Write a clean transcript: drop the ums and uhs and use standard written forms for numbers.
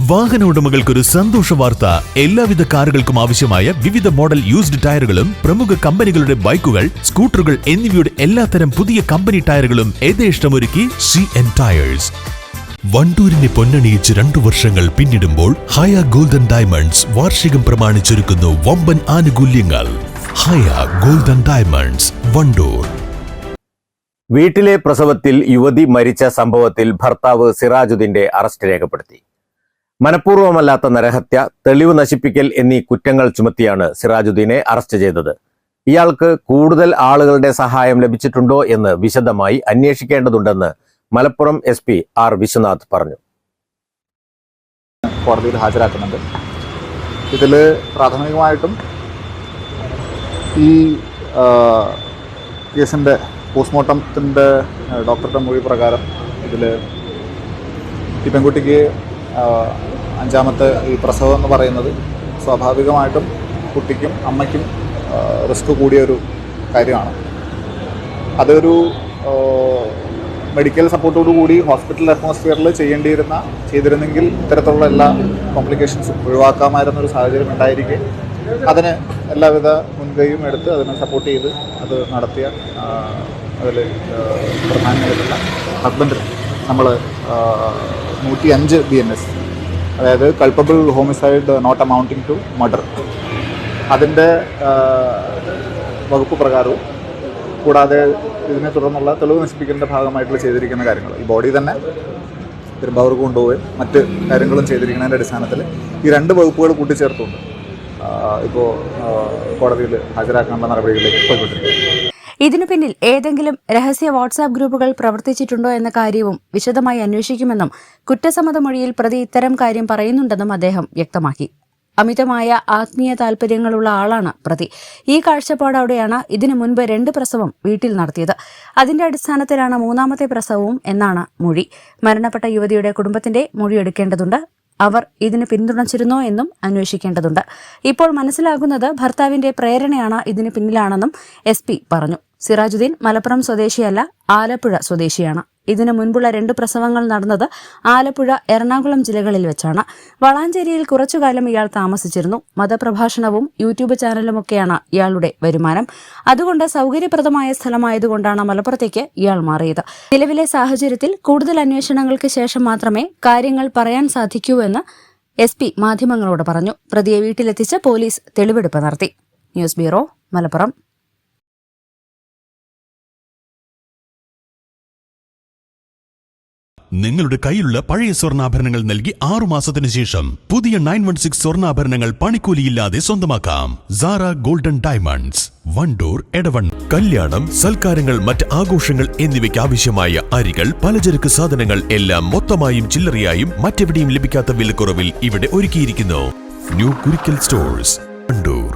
വാഹന ഉടമകൾക്കൊരു സന്തോഷ വാർത്ത. എല്ലാവിധ കാറുകൾക്കും ആവശ്യമായ വിവിധ മോഡൽ യൂസ്ഡ് ടയറുകളും പ്രമുഖ കമ്പനികളുടെ ബൈക്കുകൾ, സ്കൂട്ടറുകൾ എന്നിവയുടെ എല്ലാത്തരം പുതിയ കമ്പനി ടയറുകളും യഥേഷ്ടമൊരുക്കി CN ടയേഴ്സ്. വണ്ടൂരിനെ പൊന്നണിയിച്ച് 2 വർഷങ്ങൾ പിന്നിടുമ്പോൾ ഹയ ഗോൾഡൻ ഡയമണ്ട്സ് വാർഷികം പ്രമാണിച്ചൊരുക്കുന്നു വമ്പൻ ആനുകൂല്യങ്ങൾ. ഹയ ഗോൾഡൻ ഡയമണ്ട്സ്, വണ്ടൂർ. വീട്ടിലെ പ്രസവത്തിൽ യുവതി മരിച്ച സംഭവത്തിൽ ഭർത്താവ് സിറാജുദ്ദീന്റെ അറസ്റ്റ് രേഖപ്പെടുത്തി. മനഃപൂർവ്വമല്ലാത്ത നരഹത്യ, തെളിവ് നശിപ്പിക്കൽ എന്നീ കുറ്റങ്ങൾ ചുമത്തിയാണ് സിറാജുദ്ദീനെ അറസ്റ്റ് ചെയ്തത്. ഇയാൾക്ക് കൂടുതൽ ആളുകളുടെ സഹായം ലഭിച്ചിട്ടുണ്ടോ എന്ന് വിശദമായി അന്വേഷിക്കേണ്ടതുണ്ടെന്ന് മലപ്പുറം SP R വിശ്വനാഥ് പറഞ്ഞു. കോടതിയിൽ ഹാജരാക്കുന്നുണ്ട്. ഇതിൽ പ്രാഥമികമായിട്ടും ഈ കേസിൻ്റെ പോസ്റ്റ്മോർട്ടത്തിൻ്റെ ഡോക്ടറുടെ മൊഴി പ്രകാരം ഇതിൽ ഈ പെൺകുട്ടിക്ക് 5ാമത്തെ ഈ പ്രസവം എന്ന് പറയുന്നത് സ്വാഭാവികമായിട്ടും കുട്ടിക്കും അമ്മയ്ക്കും റിസ്ക് കൂടിയൊരു കാര്യമാണ്. അതൊരു മെഡിക്കൽ സപ്പോർട്ടോടു കൂടി ഹോസ്പിറ്റൽ അറ്റ്മോസ്ഫിയറിൽ ചെയ്തിരുന്നെങ്കിൽ ഇത്തരത്തിലുള്ള എല്ലാ കോംപ്ലിക്കേഷൻസും ഒഴിവാക്കാമായിരുന്നൊരു സാഹചര്യം ഉണ്ടായിരിക്കെ അതിന് എല്ലാവിധ മുൻകൈയും എടുത്ത് അതിനെ സപ്പോർട്ട് ചെയ്ത് അത് നടത്തിയ അതിൽ പ്രധാനമായിട്ടുള്ള ഹസ്ബൻഡിന് നമ്മൾ 105 BNS, അതായത് culpable homicide not amounting to murder, അതിൻ്റെ വകുപ്പ് പ്രകാരവും കൂടാതെ ഇതിനെ തുടർന്നുള്ള തെളിവ് നശിപ്പിക്കലിൻ്റെ ഭാഗമായിട്ടുള്ള ചെയ്തിരിക്കുന്ന കാര്യങ്ങൾ, ഈ ബോഡി തന്നെ പെരുമ്പാവൂർക്ക് കൊണ്ടുപോവുകയും മറ്റ് കാര്യങ്ങളും ചെയ്തിരിക്കുന്നതിൻ്റെ അടിസ്ഥാനത്തിൽ ഈ 2 വകുപ്പുകൾ കൂട്ടിച്ചേർത്തുകൊണ്ട് ഇപ്പോൾ കോടതിയിൽ ഹാജരാക്കാനുള്ള നടപടികളിലേക്ക് പോയിക്കൊണ്ടിരിക്കുന്നു. ഇതിനു പിന്നിൽ ഏതെങ്കിലും രഹസ്യ വാട്സാപ്പ് ഗ്രൂപ്പുകൾ പ്രവർത്തിച്ചിട്ടുണ്ടോ എന്ന കാര്യവും വിശദമായി അന്വേഷിക്കുമെന്നും കുറ്റസമ്മതമൊഴിയിൽ പ്രതി ഇത്തരം കാര്യം പറയുന്നുണ്ടെന്നും അദ്ദേഹം വ്യക്തമാക്കി. അമിതമായ ആത്മീയ താൽപര്യങ്ങളുള്ള ആളാണ് പ്രതി. ഈ കാഴ്ചപ്പാടോടെയാണ് ഇതിനു മുൻപ് 2 പ്രസവം വീട്ടിൽ നടത്തിയത്. അതിന്റെ അടിസ്ഥാനത്തിലാണ് 3ാമത്തെ പ്രസവവും എന്നാണ് മൊഴി. മരണപ്പെട്ട യുവതിയുടെ കുടുംബത്തിന്റെ മൊഴിയെടുക്കേണ്ടതുണ്ട്. അവർ ഇതിന് പിന്തുണച്ചിരുന്നോ എന്നും അന്വേഷിക്കേണ്ടതുണ്ട്. ഇപ്പോൾ മനസ്സിലാകുന്നത് ഭർത്താവിന്റെ പ്രേരണയാണ് ഇതിന് പിന്നിലാണെന്നും SP പറഞ്ഞു. സിറാജുദ്ദീൻ മലപ്പുറം സ്വദേശിയല്ല, ആലപ്പുഴ സ്വദേശിയാണ്. ഇതിനു മുൻപുള്ള 2 പ്രസവങ്ങൾ നടന്നത് ആലപ്പുഴ, എറണാകുളം ജില്ലകളിൽ വെച്ചാണ്. വളാഞ്ചേരിയിൽ കുറച്ചുകാലം ഇയാൾ താമസിച്ചിരുന്നു. മതപ്രഭാഷണവും യൂട്യൂബ് ചാനലുമൊക്കെയാണ് ഇയാളുടെ വരുമാനം. അതുകൊണ്ട് സൗകര്യപ്രദമായ സ്ഥലമായതുകൊണ്ടാണ് മലപ്പുറത്തേക്ക് ഇയാൾ മാറിയത്. നിലവിലെ സാഹചര്യത്തിൽ കൂടുതൽ അന്വേഷണങ്ങൾക്ക് ശേഷം മാത്രമേ കാര്യങ്ങൾ പറയാൻ സാധിക്കൂ എന്ന് SP മാധ്യമങ്ങളോട് പറഞ്ഞു. പ്രതിയെ വീട്ടിലെത്തിച്ച് പോലീസ് തെളിവെടുപ്പ് നടത്തി. News bureau, Malappuram. നിങ്ങളുടെ കയ്യിലുള്ള പഴയ സ്വർണ്ണാഭരണങ്ങൾ നൽകി 6 മാസത്തിനു ശേഷം പുതിയ 916 സ്വർണ്ണാഭരണങ്ങൾ പണിക്കൂലിയില്ലാതെ സ്വന്തമാക്കാം. Zara golden diamonds, Wandoor, Edavanna. കല്യാണം, സൽക്കാരങ്ങൾ, മറ്റ് ആഘോഷങ്ങൾ എന്നിവയ്ക്ക് ആവശ്യമായ അരികൾ, പലചരക്ക് സാധനങ്ങൾ എല്ലാം മൊത്തമായും ചില്ലറയായും മറ്റെവിടെയും ലഭിക്കാത്ത വിലക്കുറവിൽ ഇവിടെ ഒരുക്കിയിരിക്കുന്നു. New Kurikkal stores, Wandoor.